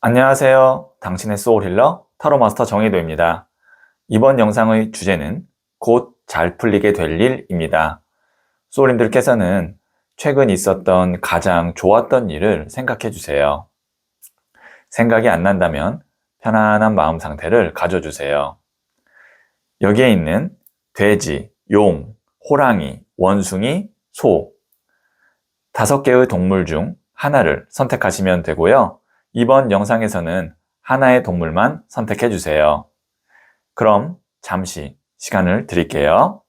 안녕하세요. 당신의 소울힐러 타로마스터 정혜도입니다. 이번 영상의 주제는 곧 잘 풀리게 될 일입니다. 소울님들께서는 최근 있었던 가장 좋았던 일을 생각해 주세요. 생각이 안 난다면 편안한 마음 상태를 가져주세요. 여기에 있는 돼지, 용, 호랑이, 원숭이, 소 5개의 동물 중 하나를 선택하시면 되고요. 이번 영상에서는 하나의 동물만 선택해 주세요. 그럼 잠시 시간을 드릴게요.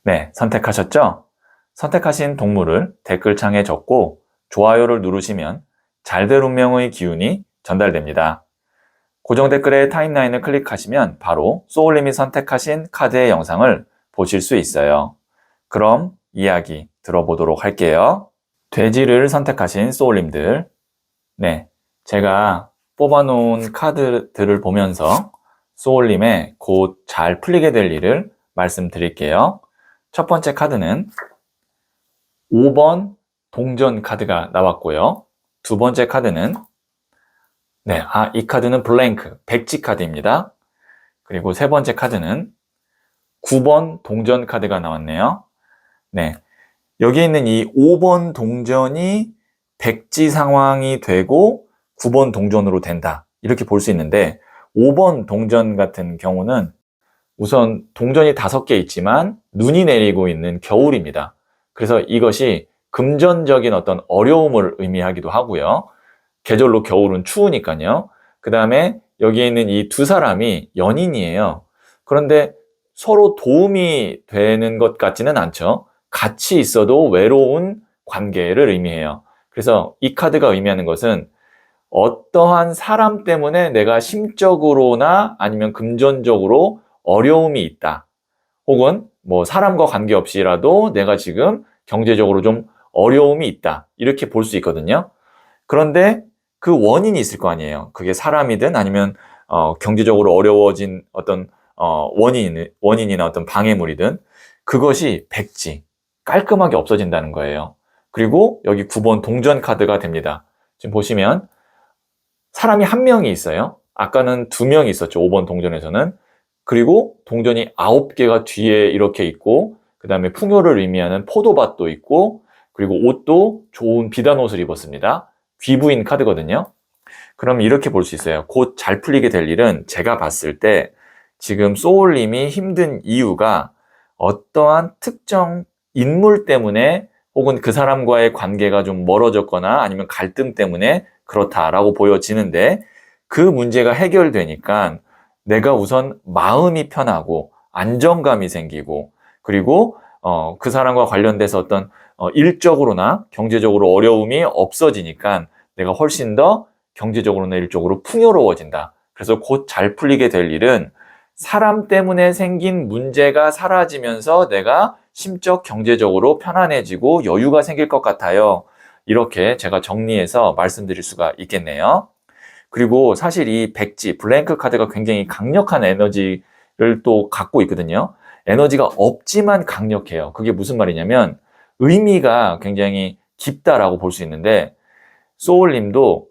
네, 선택하셨죠? 선택하신 동물을 댓글창에 적고 좋아요를 누르시면 잘 될 운명의 기운이 전달됩니다. 고정 댓글의 타임라인을 클릭하시면 바로 소울님이 선택하신 카드의 영상을 보실 수 있어요. 그럼 이야기 들어보도록 할게요. 돼지를 선택하신 소울님들, 네, 제가 뽑아놓은 카드들을 보면서 소울님의 곧 잘 풀리게 될 일을 말씀드릴게요. 첫 번째 카드는 5번 동전 카드가 나왔고요. 두 번째 카드는 이 카드는 블랭크, 백지 카드입니다. 그리고 세 번째 카드는 9번 동전 카드가 나왔네요. 네, 여기 있는 이 5번 동전이 백지 상황이 되고 9번 동전으로 된다. 이렇게 볼 수 있는데 5번 동전 같은 경우는 우선 동전이 5개 있지만 눈이 내리고 있는 겨울입니다. 그래서 이것이 금전적인 어떤 어려움을 의미하기도 하고요. 계절로 겨울은 추우니까요. 그 다음에 여기에 있는 이 두 사람이 연인이에요. 그런데 서로 도움이 되는 것 같지는 않죠. 같이 있어도 외로운 관계를 의미해요. 그래서 이 카드가 의미하는 것은 어떠한 사람 때문에 내가 심적으로나 아니면 금전적으로 어려움이 있다. 혹은 뭐 사람과 관계없이라도 내가 지금 경제적으로 좀 어려움이 있다. 이렇게 볼 수 있거든요. 그런데 그 원인이 있을 거 아니에요. 그게 사람이든 아니면 경제적으로 어려워진 어떤 원인이나 어떤 방해물이든 그것이 백지, 깔끔하게 없어진다는 거예요. 그리고 여기 9번 동전 카드가 됩니다. 지금 보시면 사람이 한 명이 있어요. 아까는 2명이 있었죠. 5번 동전에서는. 그리고 동전이 9개가 뒤에 이렇게 있고 그 다음에 풍요를 의미하는 포도밭도 있고 그리고 옷도 좋은 비단 옷을 입었습니다. 귀부인 카드거든요. 그럼 이렇게 볼 수 있어요. 곧 잘 풀리게 될 일은 제가 봤을 때 지금 소울님이 힘든 이유가 어떠한 특정 인물 때문에 혹은 그 사람과의 관계가 좀 멀어졌거나 아니면 갈등 때문에 그렇다라고 보여지는데 그 문제가 해결되니까 내가 우선 마음이 편하고 안정감이 생기고 그리고 그 사람과 관련돼서 어떤 일적으로나 경제적으로 어려움이 없어지니까 내가 훨씬 더 경제적으로나 일적으로 풍요로워진다. 그래서 곧 잘 풀리게 될 일은 사람 때문에 생긴 문제가 사라지면서 내가 심적 경제적으로 편안해지고 여유가 생길 것 같아요. 이렇게 제가 정리해서 말씀드릴 수가 있겠네요. 그리고 사실 이 백지, 블랭크 카드가 굉장히 강력한 에너지를 또 갖고 있거든요. 에너지가 없지만 강력해요. 그게 무슨 말이냐면 의미가 굉장히 깊다라고 볼 수 있는데 소울님도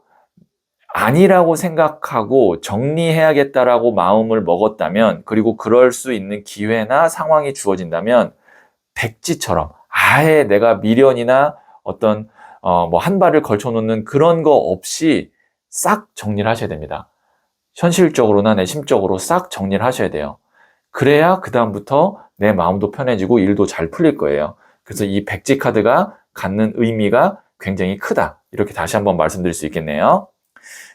아니라고 생각하고 정리해야겠다라고 마음을 먹었다면 그리고 그럴 수 있는 기회나 상황이 주어진다면 백지처럼 아예 내가 미련이나 어떤 뭐 한 발을 걸쳐놓는 그런 거 없이 싹 정리를 하셔야 됩니다. 현실적으로나 내 심적으로 싹 정리를 하셔야 돼요. 그래야 그 다음부터 내 마음도 편해지고 일도 잘 풀릴 거예요. 그래서 이 백지 카드가 갖는 의미가 굉장히 크다. 이렇게 다시 한번 말씀드릴 수 있겠네요.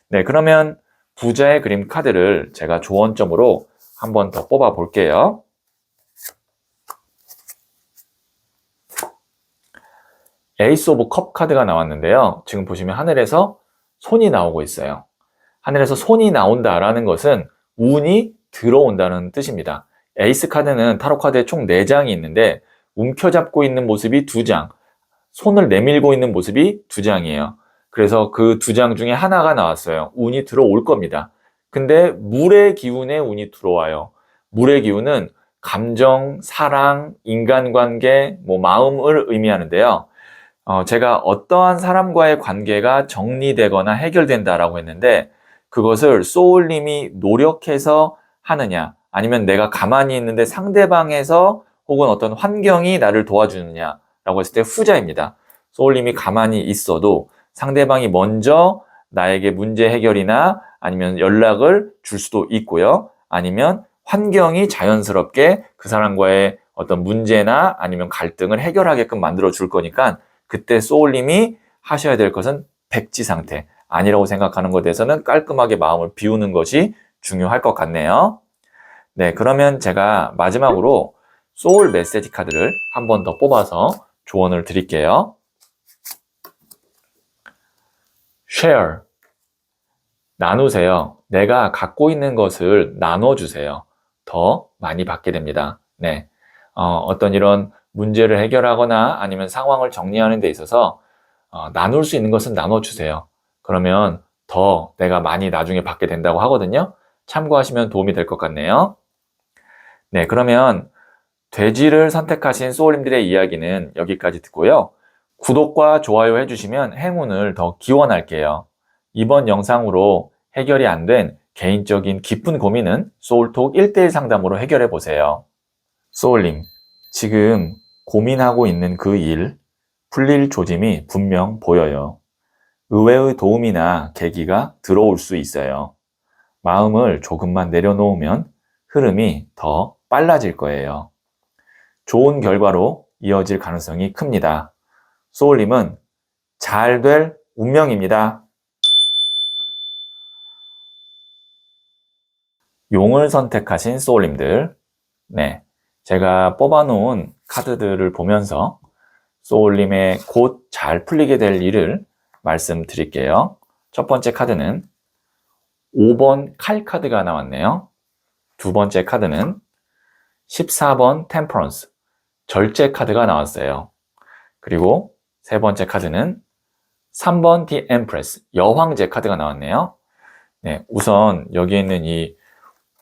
네, 그러면 부자의 그림 카드를 제가 조언점으로 한번 더 뽑아 볼게요. 에이스 오브 컵 카드가 나왔는데요. 지금 보시면 하늘에서 손이 나오고 있어요. 하늘에서 손이 나온다라는 것은 운이 들어온다는 뜻입니다. 에이스 카드는 타로 카드에 총 4장이 있는데 움켜잡고 있는 모습이 2장, 손을 내밀고 있는 모습이 2장이에요. 그래서 그 2장 중에 하나가 나왔어요. 운이 들어올 겁니다. 근데 물의 기운에 운이 들어와요. 물의 기운은 감정, 사랑, 인간관계, 마음을 의미하는데요. 제가 어떠한 사람과의 관계가 정리되거나 해결된다라고 했는데 그것을 소울님이 노력해서 하느냐 아니면 내가 가만히 있는데 상대방에서 혹은 어떤 환경이 나를 도와주느냐라고 했을 때 후자입니다. 소울님이 가만히 있어도 상대방이 먼저 나에게 문제 해결이나 아니면 연락을 줄 수도 있고요. 아니면 환경이 자연스럽게 그 사람과의 어떤 문제나 아니면 갈등을 해결하게끔 만들어 줄 거니까 그때 소울님이 하셔야 될 것은 백지 상태, 아니라고 생각하는 것에 대해서는 깔끔하게 마음을 비우는 것이 중요할 것 같네요. 네, 그러면 제가 마지막으로 소울 메시지 카드를 한 번 더 뽑아서 조언을 드릴게요. share, 나누세요. 내가 갖고 있는 것을 나눠주세요. 더 많이 받게 됩니다. 네, 어떤 이런 문제를 해결하거나 아니면 상황을 정리하는 데 있어서 나눌 수 있는 것은 나눠주세요. 그러면 더 내가 많이 나중에 받게 된다고 하거든요. 참고하시면 도움이 될 것 같네요. 네, 그러면 돼지를 선택하신 소울님들의 이야기는 여기까지 듣고요. 구독과 좋아요 해주시면 행운을 더 기원할게요. 이번 영상으로 해결이 안 된 개인적인 깊은 고민은 소울톡 1:1 상담으로 해결해 보세요. 소울님, 지금 고민하고 있는 그 일, 풀릴 조짐이 분명 보여요. 의외의 도움이나 계기가 들어올 수 있어요. 마음을 조금만 내려놓으면 흐름이 더 빨라질 거예요. 좋은 결과로 이어질 가능성이 큽니다. 소울님은 잘 될 운명입니다. 용을 선택하신 소울님들, 네, 제가 뽑아놓은 카드들을 보면서 소울님의 곧 잘 풀리게 될 일을 말씀드릴게요. 첫 번째 카드는 5번 칼 카드가 나왔네요. 두 번째 카드는 14번 템퍼런스, 절제 카드가 나왔어요. 그리고 세 번째 카드는 3번 디 엠프레스, 여황제 카드가 나왔네요. 네, 우선 여기에 있는 이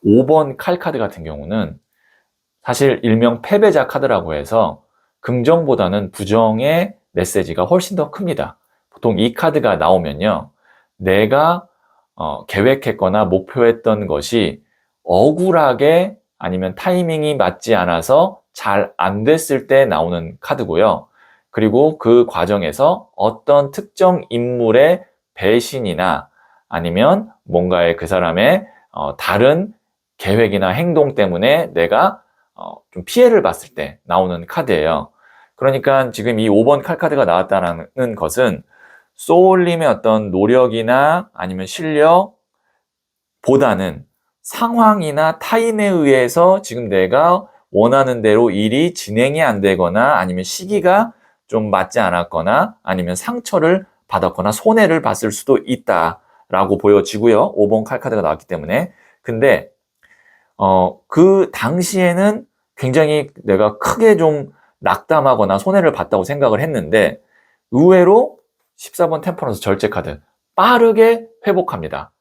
5번 칼 카드 같은 경우는 사실 일명 패배자 카드라고 해서 긍정보다는 부정의 메시지가 훨씬 더 큽니다. 보통 이 카드가 나오면요, 내가 계획했거나 목표했던 것이 억울하게 아니면 타이밍이 맞지 않아서 잘 안 됐을 때 나오는 카드고요. 그리고 그 과정에서 어떤 특정 인물의 배신이나 아니면 뭔가의 그 사람의 다른 계획이나 행동 때문에 내가 좀 피해를 봤을 때 나오는 카드예요. 그러니까 지금 이 5번 칼카드가 나왔다는 것은 소울님의 어떤 노력이나 아니면 실력보다는 상황이나 타인에 의해서 지금 내가 원하는 대로 일이 진행이 안 되거나 아니면 시기가 좀 맞지 않았거나 아니면 상처를 받았거나 손해를 봤을 수도 있다라고 보여지고요. 5번 칼카드가 나왔기 때문에. 근데 그 당시에는 굉장히 내가 크게 좀 낙담하거나 손해를 봤다고 생각을 했는데 의외로 14번 템퍼런스 절제 카드 빠르게 회복합니다.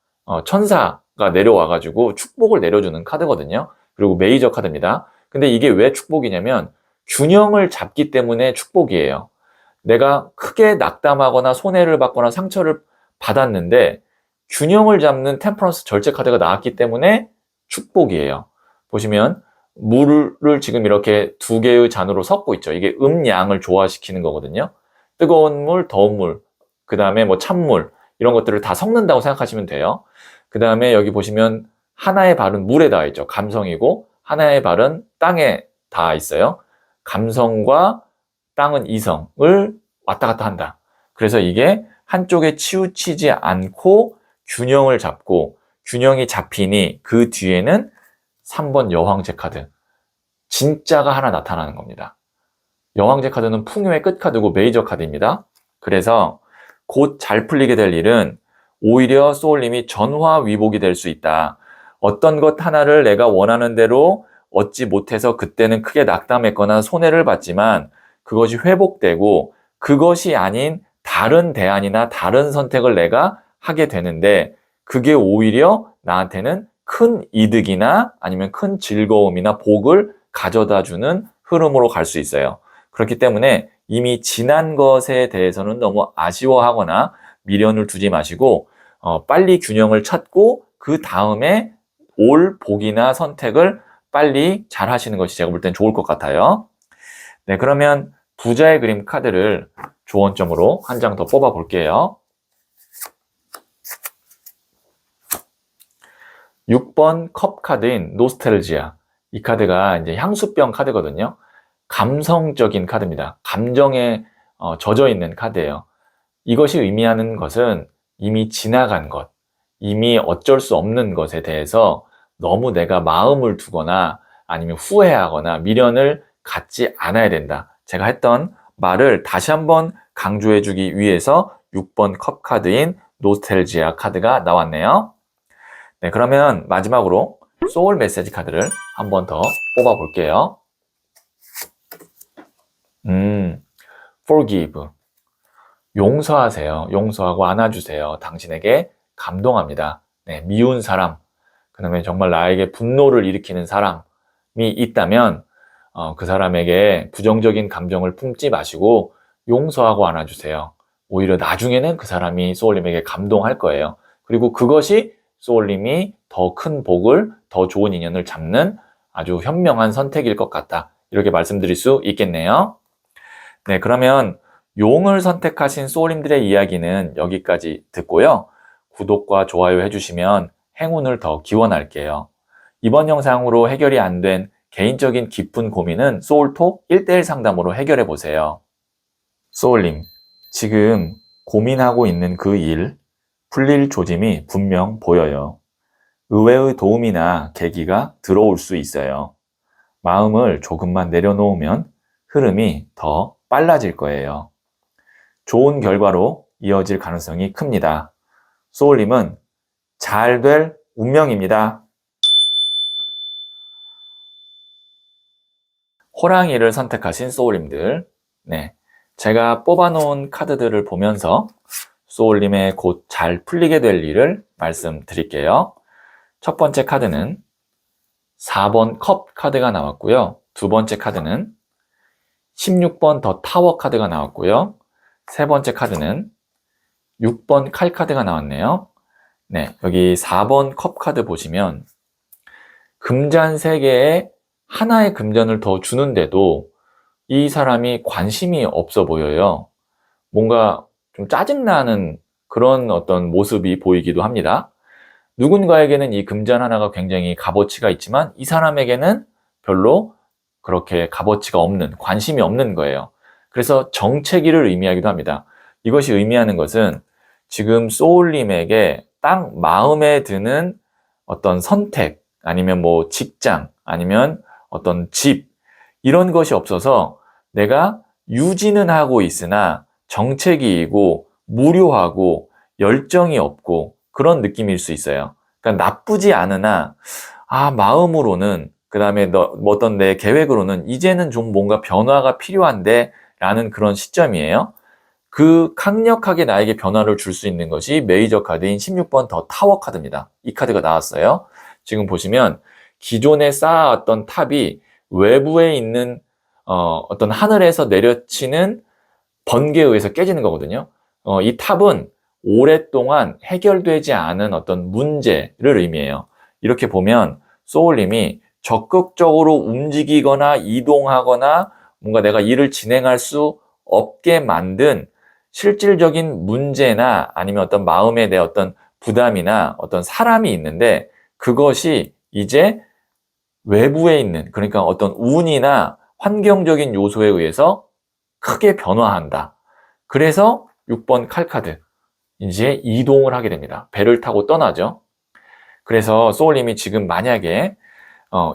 천사가 내려와가지고 축복을 내려주는 카드거든요. 그리고 메이저 카드입니다. 근데 이게 왜 축복이냐면 균형을 잡기 때문에 축복이에요. 내가 크게 낙담하거나 손해를 받거나 상처를 받았는데 균형을 잡는 템퍼런스 절제 카드가 나왔기 때문에 축복이에요. 보시면 물을 지금 이렇게 두 개의 잔으로 섞고 있죠. 이게 음양을 조화시키는 거거든요. 뜨거운 물, 더운 물, 그 다음에 뭐 찬물 이런 것들을 다 섞는다고 생각하시면 돼요. 그 다음에 여기 보시면 하나의 발은 물에 닿아 있죠. 감성이고 하나의 발은 땅에 닿아 있어요. 감성과 땅은 이성을 왔다 갔다 한다. 그래서 이게 한쪽에 치우치지 않고 균형을 잡고 균형이 잡히니 그 뒤에는 3번 여황제 카드. 진짜가 하나 나타나는 겁니다. 여황제 카드는 풍요의 끝카드고 메이저 카드입니다. 그래서 곧 잘 풀리게 될 일은 오히려 소울님이 전화위복이 될 수 있다. 어떤 것 하나를 내가 원하는 대로 얻지 못해서 그때는 크게 낙담했거나 손해를 봤지만 그것이 회복되고 그것이 아닌 다른 대안이나 다른 선택을 내가 하게 되는데 그게 오히려 나한테는 큰 이득이나 아니면 큰 즐거움이나 복을 가져다 주는 흐름으로 갈 수 있어요. 그렇기 때문에 이미 지난 것에 대해서는 너무 아쉬워하거나 미련을 두지 마시고 빨리 균형을 찾고 그 다음에 올 복이나 선택을 빨리 잘 하시는 것이 제가 볼 땐 좋을 것 같아요. 네, 그러면 부자의 그림 카드를 조언점으로 한 장 더 뽑아 볼게요. 6번 컵 카드인 노스텔지아. 이 카드가 이제 향수병 카드거든요. 감성적인 카드입니다. 감정에 젖어 있는 카드예요. 이것이 의미하는 것은 이미 지나간 것, 이미 어쩔 수 없는 것에 대해서 너무 내가 마음을 두거나 아니면 후회하거나 미련을 갖지 않아야 된다. 제가 했던 말을 다시 한번 강조해 주기 위해서 6번 컵 카드인 노스텔지아 카드가 나왔네요. 네, 그러면 마지막으로 소울 메시지 카드를 한 번 더 뽑아 볼게요. forgive. 용서하세요. 용서하고 안아주세요. 당신에게 감동합니다. 네, 미운 사람, 그 다음에 정말 나에게 분노를 일으키는 사람이 있다면 그 사람에게 부정적인 감정을 품지 마시고 용서하고 안아주세요. 오히려 나중에는 그 사람이 소울님에게 감동할 거예요. 그리고 그것이 소울님이 더 큰 복을, 더 좋은 인연을 잡는 아주 현명한 선택일 것 같다. 이렇게 말씀드릴 수 있겠네요. 네, 그러면 용을 선택하신 소울님들의 이야기는 여기까지 듣고요. 구독과 좋아요 해주시면 행운을 더 기원할게요. 이번 영상으로 해결이 안 된 개인적인 깊은 고민은 소울톡 1:1 상담으로 해결해 보세요. 소울님, 지금 고민하고 있는 그 일, 풀릴 조짐이 분명 보여요. 의외의 도움이나 계기가 들어올 수 있어요. 마음을 조금만 내려놓으면 흐름이 더 빨라질 거예요. 좋은 결과로 이어질 가능성이 큽니다. 소울님은 잘 될 운명입니다. 호랑이를 선택하신 소울님들, 네, 제가 뽑아놓은 카드들을 보면서 소울님의 곧 잘 풀리게 될 일을 말씀드릴게요. 첫 번째 카드는 4번 컵 카드가 나왔고요. 두 번째 카드는 16번 더 타워 카드가 나왔고요. 세 번째 카드는 6번 칼 카드가 나왔네요. 네, 여기 4번 컵 카드 보시면 금잔 3개에 하나의 금전을 더 주는데도 이 사람이 관심이 없어 보여요. 뭔가 좀 짜증나는 그런 어떤 모습이 보이기도 합니다. 누군가에게는 이 금잔 하나가 굉장히 값어치가 있지만 이 사람에게는 별로 그렇게 값어치가 없는, 관심이 없는 거예요. 그래서 정체기를 의미하기도 합니다. 이것이 의미하는 것은 지금 소울님에게 딱 마음에 드는 어떤 선택, 아니면 뭐 직장, 아니면 어떤 집, 이런 것이 없어서 내가 유지는 하고 있으나 정체기이고 무료하고 열정이 없고 그런 느낌일 수 있어요. 그러니까 나쁘지 않으나 마음으로는, 그 다음에 어떤 내 계획으로는 이제는 좀 뭔가 변화가 필요한데 라는 그런 시점이에요. 그 강력하게 나에게 변화를 줄 수 있는 것이 메이저 카드인 16번 더 타워 카드입니다. 이 카드가 나왔어요. 지금 보시면 기존에 쌓아왔던 탑이 외부에 있는 어떤 하늘에서 내려치는 번개에 의해서 깨지는 거거든요. 이 탑은 오랫동안 해결되지 않은 어떤 문제를 의미해요. 이렇게 보면 소울님이 적극적으로 움직이거나 이동하거나 뭔가 내가 일을 진행할 수 없게 만든 실질적인 문제나 아니면 어떤 마음에 내 어떤 부담이나 어떤 사람이 있는데 그것이 이제 외부에 있는, 그러니까 어떤 운이나 환경적인 요소에 의해서 크게 변화한다. 그래서 6번 칼카드, 이제 이동을 하게 됩니다. 배를 타고 떠나죠. 그래서 소울님이 지금 만약에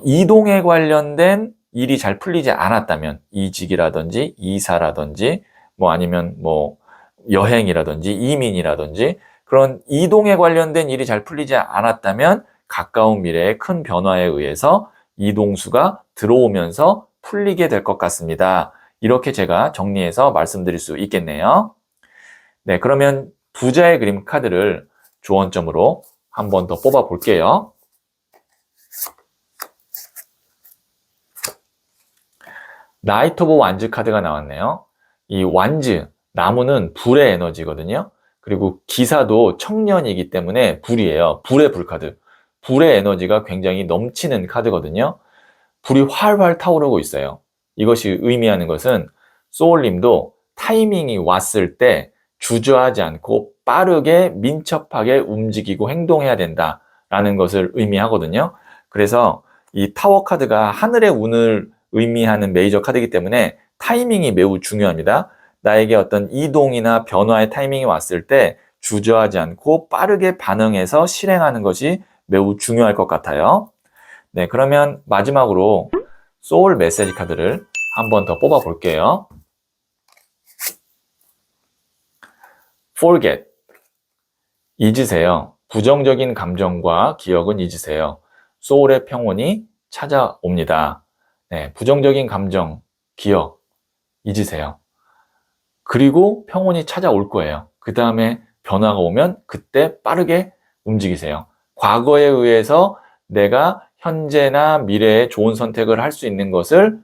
이동에 관련된 일이 잘 풀리지 않았다면, 이직이라든지 이사라든지 뭐 아니면 뭐 여행이라든지 이민이라든지 그런 이동에 관련된 일이 잘 풀리지 않았다면 가까운 미래의 큰 변화에 의해서 이동수가 들어오면서 풀리게 될 것 같습니다. 이렇게 제가 정리해서 말씀드릴 수 있겠네요. 네, 그러면 부자의 그림 카드를 조언점으로 한 번 더 뽑아 볼게요. 나이트 오브 완즈 카드가 나왔네요. 이 완즈, 나무는 불의 에너지거든요. 그리고 기사도 청년이기 때문에 불이에요. 불의 불카드. 불의 에너지가 굉장히 넘치는 카드거든요. 불이 활활 타오르고 있어요. 이것이 의미하는 것은 소울님도 타이밍이 왔을 때 주저하지 않고 빠르게 민첩하게 움직이고 행동해야 된다라는 것을 의미하거든요. 그래서 이 타워 카드가 하늘의 운을 의미하는 메이저 카드이기 때문에 타이밍이 매우 중요합니다. 나에게 어떤 이동이나 변화의 타이밍이 왔을 때 주저하지 않고 빠르게 반응해서 실행하는 것이 매우 중요할 것 같아요. 네, 그러면 마지막으로 소울 메시지 카드를 한 번 더 뽑아 볼게요. Forget, 잊으세요. 부정적인 감정과 기억은 잊으세요. 소울의 평온이 찾아옵니다. 네, 부정적인 감정, 기억, 잊으세요. 그리고 평온이 찾아올 거예요. 그 다음에 변화가 오면 그때 빠르게 움직이세요. 과거에 의해서 내가 현재나 미래에 좋은 선택을 할 수 있는 것을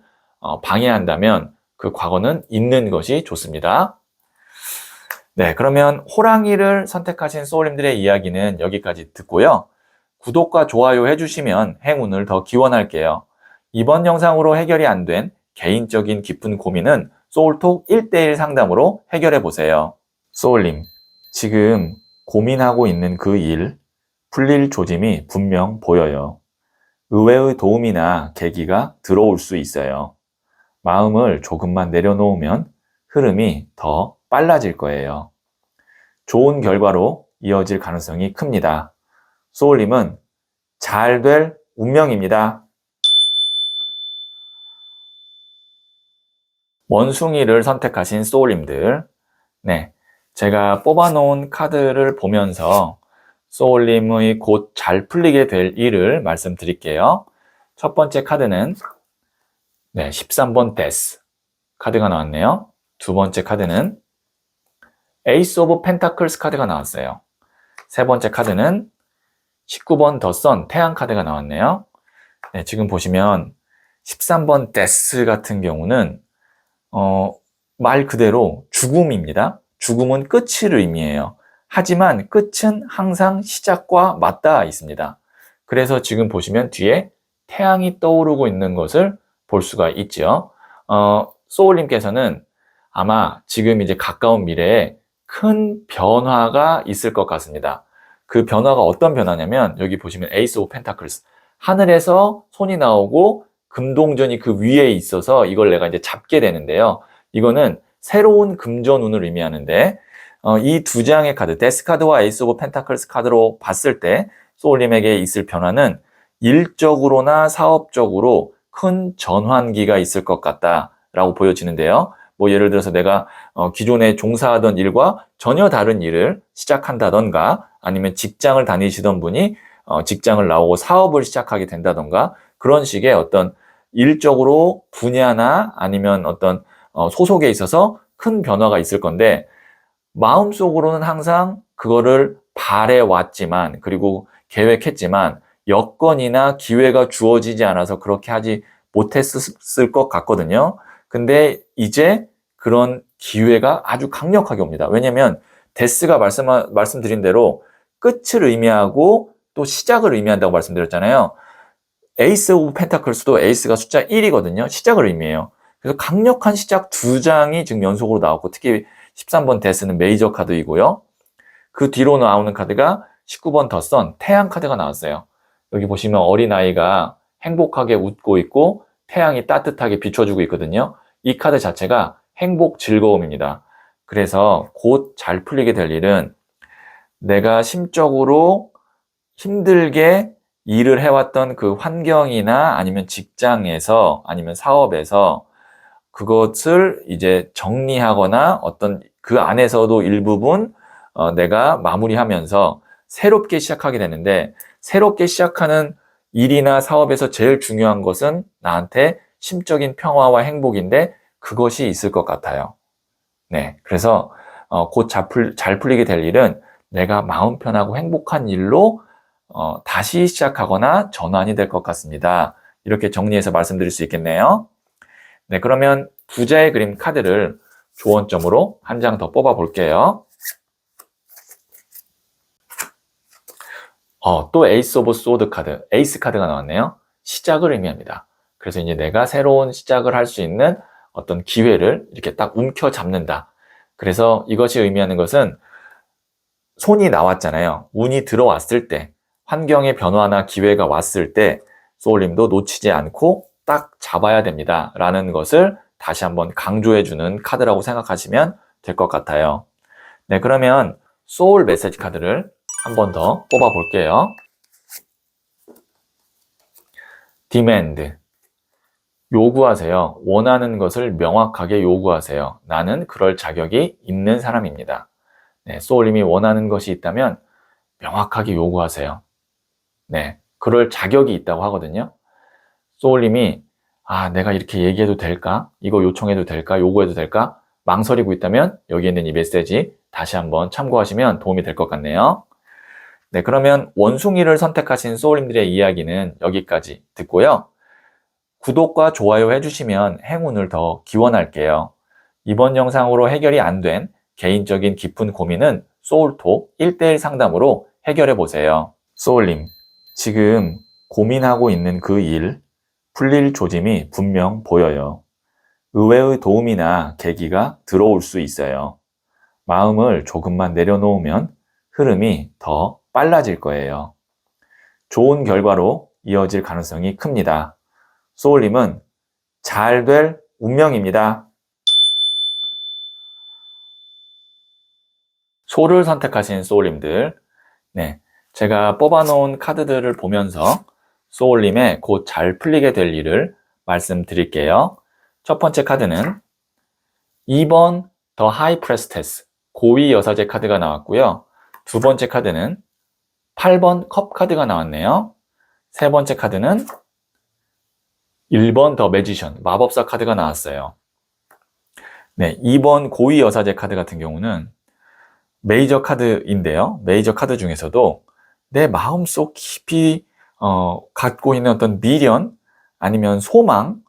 방해한다면 그 과거는 잊는 것이 좋습니다. 네, 그러면 호랑이를 선택하신 소울님들의 이야기는 여기까지 듣고요. 구독과 좋아요 해주시면 행운을 더 기원할게요. 이번 영상으로 해결이 안 된 개인적인 깊은 고민은 소울톡 1대1 상담으로 해결해 보세요. 소울님, 지금 고민하고 있는 그 일, 풀릴 조짐이 분명 보여요. 의외의 도움이나 계기가 들어올 수 있어요. 마음을 조금만 내려놓으면 흐름이 더 빨라질 거예요. 좋은 결과로 이어질 가능성이 큽니다. 소울님은 잘 될 운명입니다. 원숭이를 선택하신 소울님들, 네, 제가 뽑아놓은 카드를 보면서 소울님의 곧 잘 풀리게 될 일을 말씀드릴게요. 첫 번째 카드는 13번 데스 카드가 나왔네요. 두 번째 카드는 에이스 오브 펜타클스 카드가 나왔어요. 세 번째 카드는 19번 더 선 태양 카드가 나왔네요. 네, 지금 보시면 13번 데스 같은 경우는 말 그대로 죽음입니다. 죽음은 끝을 의미해요. 하지만 끝은 항상 시작과 맞닿아 있습니다. 그래서 지금 보시면 뒤에 태양이 떠오르고 있는 것을 볼 수가 있죠. 소울님께서는 아마 지금 이제 가까운 미래에 큰 변화가 있을 것 같습니다. 그 변화가 어떤 변화냐면 여기 보시면 에이스 오브 펜타클스, 하늘에서 손이 나오고 금동전이 그 위에 있어서 이걸 내가 이제 잡게 되는데요. 이거는 새로운 금전운을 의미하는데 이 두 장의 카드, 데스 카드와 에이스 오브 펜타클스 카드로 봤을 때 소울님에게 있을 변화는 일적으로나 사업적으로 큰 전환기가 있을 것 같다라고 보여지는데요. 뭐 예를 들어서 내가 기존에 종사하던 일과 전혀 다른 일을 시작한다던가 아니면 직장을 다니시던 분이 직장을 나오고 사업을 시작하게 된다던가 그런 식의 어떤 일적으로 분야나 아니면 어떤 소속에 있어서 큰 변화가 있을 건데 마음속으로는 항상 그거를 바래왔지만 그리고 계획했지만 여건이나 기회가 주어지지 않아서 그렇게 하지 못했을 것 같거든요. 근데 이제 그런 기회가 아주 강력하게 옵니다. 왜냐하면 데스가 말씀드린 대로 끝을 의미하고 또 시작을 의미한다고 말씀드렸잖아요. 에이스 오브 펜타클스도 에이스가 숫자 1이거든요. 시작을 의미해요. 그래서 강력한 시작 두 장이 지금 연속으로 나왔고 특히 13번 데스는 메이저 카드이고요. 그 뒤로 나오는 카드가 19번 더 선 태양 카드가 나왔어요. 여기 보시면 어린아이가 행복하게 웃고 있고 태양이 따뜻하게 비춰주고 있거든요. 이 카드 자체가 행복, 즐거움입니다. 그래서 곧 잘 풀리게 될 일은 내가 심적으로 힘들게 일을 해왔던 그 환경이나 아니면 직장에서 아니면 사업에서 그것을 이제 정리하거나 어떤 그 안에서도 일부분 내가 마무리하면서 새롭게 시작하게 되는데 새롭게 시작하는 일이나 사업에서 제일 중요한 것은 나한테 심적인 평화와 행복인데 그것이 있을 것 같아요. 네, 그래서 곧 잘 풀리게 될 일은 내가 마음 편하고 행복한 일로 다시 시작하거나 전환이 될 것 같습니다. 이렇게 정리해서 말씀드릴 수 있겠네요. 네, 그러면 부자의 그림 카드를 조언점으로 한 장 더 뽑아 볼게요. 또 에이스 오브 소드 카드, 에이스 카드가 나왔네요. 시작을 의미합니다. 그래서 이제 내가 새로운 시작을 할 수 있는 어떤 기회를 이렇게 딱 움켜잡는다. 그래서 이것이 의미하는 것은 손이 나왔잖아요. 운이 들어왔을 때, 환경의 변화나 기회가 왔을 때 소울님도 놓치지 않고 딱 잡아야 됩니다. 라는 것을 다시 한번 강조해주는 카드라고 생각하시면 될 것 같아요. 네, 그러면 소울 메시지 카드를 한 번 더 뽑아 볼게요. demand. 요구하세요. 원하는 것을 명확하게 요구하세요. 나는 그럴 자격이 있는 사람입니다. 네, 소울님이 원하는 것이 있다면 명확하게 요구하세요. 네, 그럴 자격이 있다고 하거든요. 소울님이 내가 이렇게 얘기해도 될까? 이거 요청해도 될까? 요구해도 될까? 망설이고 있다면 여기 있는 이 메시지 다시 한번 참고하시면 도움이 될 것 같네요. 네, 그러면 원숭이를 선택하신 소울님들의 이야기는 여기까지 듣고요. 구독과 좋아요 해주시면 행운을 더 기원할게요. 이번 영상으로 해결이 안 된 개인적인 깊은 고민은 소울톡 1:1 상담으로 해결해 보세요. 소울님, 지금 고민하고 있는 그 일, 풀릴 조짐이 분명 보여요. 의외의 도움이나 계기가 들어올 수 있어요. 마음을 조금만 내려놓으면 흐름이 더 빨라질 거예요. 좋은 결과로 이어질 가능성이 큽니다. 소울님은 잘 될 운명입니다. 소를 선택하신 소울님들, 네, 제가 뽑아놓은 카드들을 보면서 소울님의 곧 잘 풀리게 될 일을 말씀드릴게요. 첫 번째 카드는 2번 더 하이 프레스테스, 고위 여사제 카드가 나왔고요. 두 번째 카드는 8번 컵 카드가 나왔네요. 세 번째 카드는 1번 더 매지션, 마법사 카드가 나왔어요. 네, 2번 고위 여사제 카드 같은 경우는 메이저 카드인데요. 메이저 카드 중에서도 내 마음속 깊이 갖고 있는 어떤 미련 아니면 소망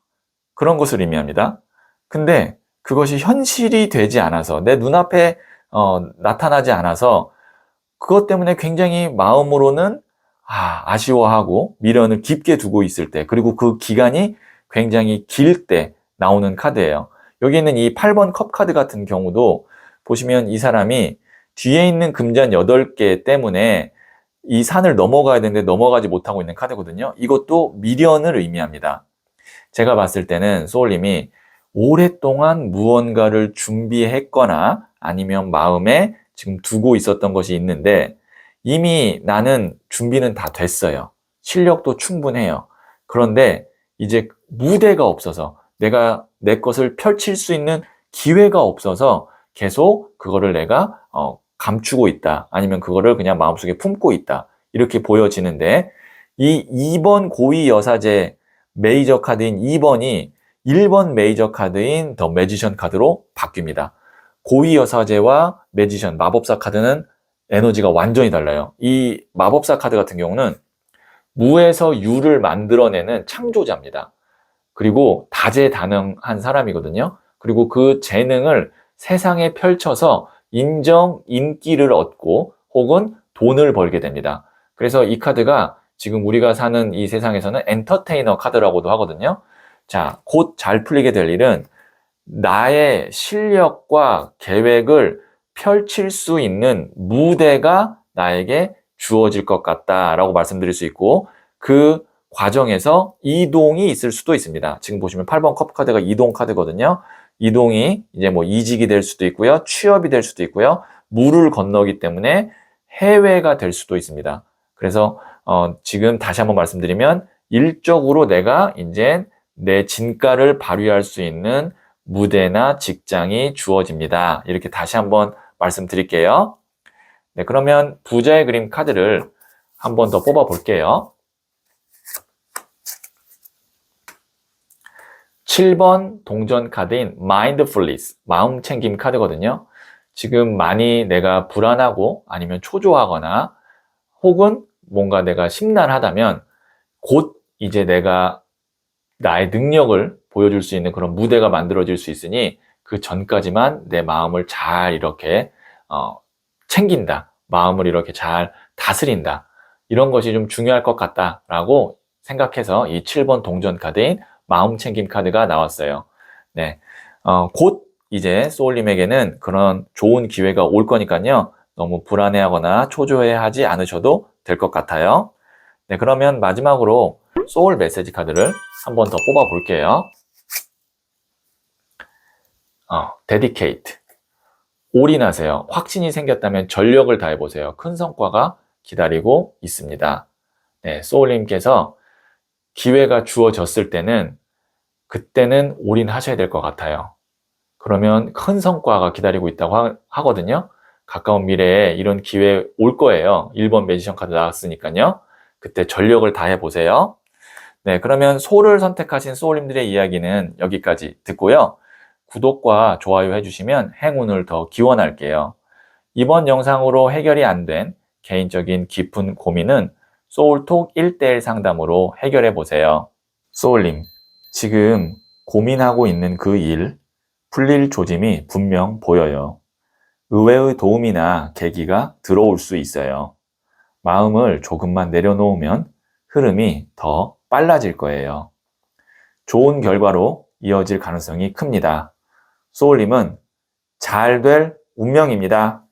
그런 것을 의미합니다. 근데 그것이 현실이 되지 않아서 내 눈앞에 나타나지 않아서 그것 때문에 굉장히 마음으로는 아쉬워하고 미련을 깊게 두고 있을 때 그리고 그 기간이 굉장히 길 때 나오는 카드예요. 여기 있는 이 8번 컵 카드 같은 경우도 보시면 이 사람이 뒤에 있는 금잔 8개 때문에 이 산을 넘어가야 되는데 넘어가지 못하고 있는 카드거든요. 이것도 미련을 의미합니다. 제가 봤을 때는 소울님이 오랫동안 무언가를 준비했거나 아니면 마음에 지금 두고 있었던 것이 있는데 이미 나는 준비는 다 됐어요. 실력도 충분해요. 그런데 이제 무대가 없어서 내가 내 것을 펼칠 수 있는 기회가 없어서 계속 그거를 내가 감추고 있다. 아니면 그거를 그냥 마음속에 품고 있다. 이렇게 보여지는데 이 2번 고위 여사제 메이저 카드인 2번이 1번 메이저 카드인 더 매지션 카드로 바뀝니다. 고위 여사제와 매지션, 마법사 카드는 에너지가 완전히 달라요. 이 마법사 카드 같은 경우는 무에서 유를 만들어내는 창조자입니다. 그리고 다재다능한 사람이거든요. 그리고 그 재능을 세상에 펼쳐서 인정, 인기를 얻고 혹은 돈을 벌게 됩니다. 그래서 이 카드가 지금 우리가 사는 이 세상에서는 엔터테이너 카드라고도 하거든요. 자, 곧 잘 풀리게 될 일은 나의 실력과 계획을 펼칠 수 있는 무대가 나에게 주어질 것 같다라고 말씀드릴 수 있고 그 과정에서 이동이 있을 수도 있습니다. 지금 보시면 8번 컵 카드가 이동 카드거든요. 이동이 이제 뭐 이직이 될 수도 있고요. 취업이 될 수도 있고요. 물을 건너기 때문에 해외가 될 수도 있습니다. 그래서 지금 다시 한번 말씀드리면 일적으로 내가 이제 내 진가를 발휘할 수 있는 무대나 직장이 주어집니다. 이렇게 다시 한번 말씀드릴게요. 네, 그러면 부자의 그림 카드를 한 번 더 뽑아 볼게요. 7번 동전 카드인 Mindfulness, 마음챙김 카드거든요. 지금 많이 내가 불안하고 아니면 초조하거나 혹은 뭔가 내가 심란하다면 곧 이제 내가 나의 능력을 보여줄 수 있는 그런 무대가 만들어질 수 있으니 그 전까지만 내 마음을 잘 이렇게 챙긴다. 마음을 이렇게 잘 다스린다. 이런 것이 좀 중요할 것 같다라고 생각해서 이 7번 동전 카드인 마음 챙김 카드가 나왔어요. 네, 곧 이제 소울님에게는 그런 좋은 기회가 올 거니까요. 너무 불안해하거나 초조해하지 않으셔도 될 것 같아요. 네, 그러면 마지막으로 소울 메시지 카드를 한 번 더 뽑아 볼게요. dedicate. 올인하세요. 확신이 생겼다면 전력을 다해 보세요. 큰 성과가 기다리고 있습니다. 네, 소울님께서 기회가 주어졌을 때는 그때는 올인하셔야 될 것 같아요. 그러면 큰 성과가 기다리고 있다고 하거든요. 가까운 미래에 이런 기회 올 거예요. 1번 매지션 카드 나왔으니까요. 그때 전력을 다해 보세요. 네, 그러면 소를 선택하신 소울님들의 이야기는 여기까지 듣고요. 구독과 좋아요 해주시면 행운을 더 기원할게요. 이번 영상으로 해결이 안 된 개인적인 깊은 고민은 소울톡 1대1 상담으로 해결해 보세요. 소울님, 지금 고민하고 있는 그 일, 풀릴 조짐이 분명 보여요. 의외의 도움이나 계기가 들어올 수 있어요. 마음을 조금만 내려놓으면 흐름이 더 빨라질 거예요. 좋은 결과로 이어질 가능성이 큽니다. 소울님은 잘 될 운명입니다.